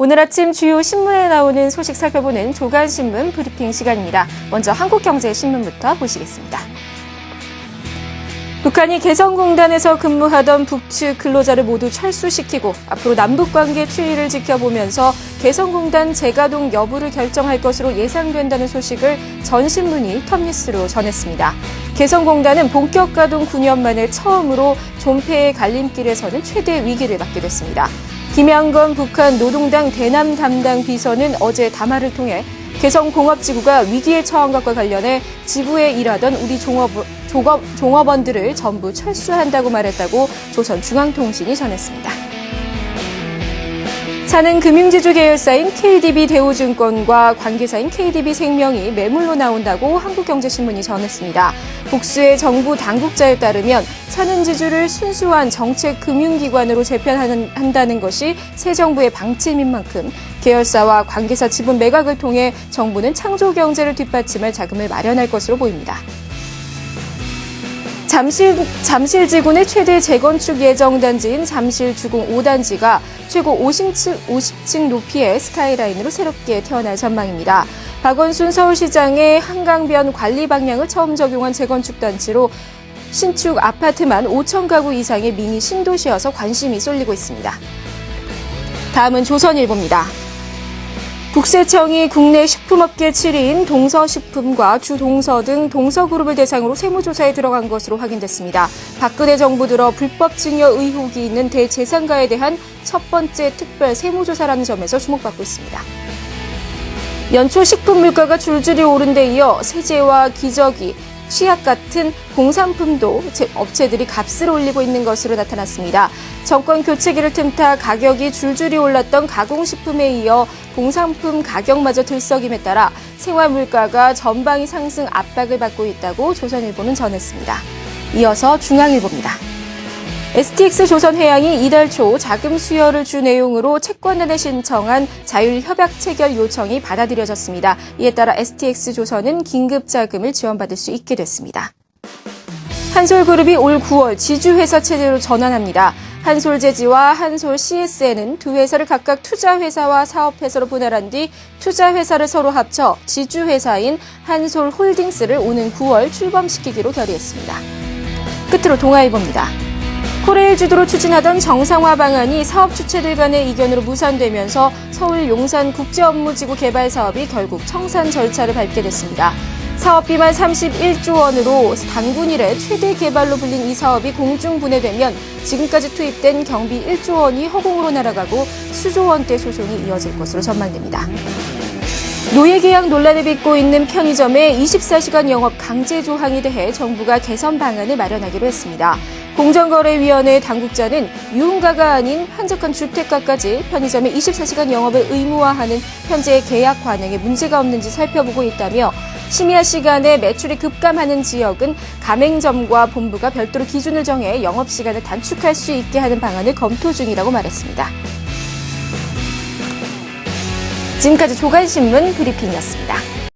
오늘 아침 주요 신문에 나오는 소식 살펴보는 조간신문 브리핑 시간입니다. 먼저 한국경제신문부터 보시겠습니다. 북한이 개성공단에서 근무하던 북측 근로자를 모두 철수시키고 앞으로 남북관계 추이를 지켜보면서 개성공단 재가동 여부를 결정할 것으로 예상된다는 소식을 전 신문이 톱니스로 전했습니다. 개성공단은 본격 가동 9년 만에 처음으로 존폐의 갈림길에 서는 최대 위기를 맞게 됐습니다. 김양건 북한 노동당 대남 담당 비서는 어제 담화를 통해 개성공업지구가 위기에 처한 것과 관련해 지구에 일하던 우리 종업원들을 전부 철수한다고 말했다고 조선중앙통신이 전했습니다. 차는 금융지주 계열사인 KDB 대우증권과 관계사인 KDB생명이 매물로 나온다고 한국경제신문이 전했습니다. 복수의 정부 당국자에 따르면 차는 지주를 순수한 정책 금융기관으로 재편한다는 것이 새 정부의 방침인 만큼 계열사와 관계사 지분 매각을 통해 정부는 창조경제를 뒷받침할 자금을 마련할 것으로 보입니다. 잠실지구의 최대 재건축 예정 단지인 잠실주공 5단지가 최고 50층 높이의 스카이라인으로 새롭게 태어날 전망입니다. 박원순 서울시장의 한강변 관리 방향을 처음 적용한 재건축 단지로 신축 아파트만 5천 가구 이상의 미니 신도시여서 관심이 쏠리고 있습니다. 다음은 조선일보입니다. 국세청이 국내 식품업계 7위인 동서식품과 주동서 등 동서그룹을 대상으로 세무조사에 들어간 것으로 확인됐습니다. 박근혜 정부 들어 불법 증여 의혹이 있는 대재산가에 대한 첫 번째 특별 세무조사라는 점에서 주목받고 있습니다. 연초 식품 물가가 줄줄이 오른 데 이어 세제와 기저귀, 치약 같은 공산품도 업체들이 값을 올리고 있는 것으로 나타났습니다. 정권 교체기를 틈타 가격이 줄줄이 올랐던 가공식품에 이어 공산품 가격마저 들썩임에 따라 생활물가가 전방위 상승 압박을 받고 있다고 조선일보는 전했습니다. 이어서 중앙일보입니다. STX조선해양이 이달 초 자금 수여를 주 내용으로 채권단에 신청한 자율협약 체결 요청이 받아들여졌습니다. 이에 따라 STX조선은 긴급 자금을 지원받을 수 있게 됐습니다. 한솔그룹이 올 9월 지주회사 체제로 전환합니다. 한솔재지와 한솔CSN은 두 회사를 각각 투자회사와 사업회사로 분할한 뒤 투자회사를 서로 합쳐 지주회사인 한솔홀딩스를 오는 9월 출범시키기로 결의했습니다. 끝으로 동아일보입니다. 코레일 주도로 추진하던 정상화 방안이 사업 주체들 간의 이견으로 무산되면서 서울 용산 국제업무지구 개발 사업이 결국 청산 절차를 밟게 됐습니다. 사업비만 31조 원으로 단군 이래 최대 개발로 불린 이 사업이 공중분해되면 지금까지 투입된 경비 1조 원이 허공으로 날아가고 수조 원대 소송이 이어질 것으로 전망됩니다. 노예계약 논란을 빚고 있는 편의점의 24시간 영업 강제 조항에 대해 정부가 개선 방안을 마련하기로 했습니다. 공정거래위원회 당국자는 유흥가가 아닌 한적한 주택가까지 편의점의 24시간 영업을 의무화하는 현재의 계약 관행에 문제가 없는지 살펴보고 있다며 심야 시간에 매출이 급감하는 지역은 가맹점과 본부가 별도로 기준을 정해 영업시간을 단축할 수 있게 하는 방안을 검토 중이라고 말했습니다. 지금까지 조간신문 브리핑이었습니다.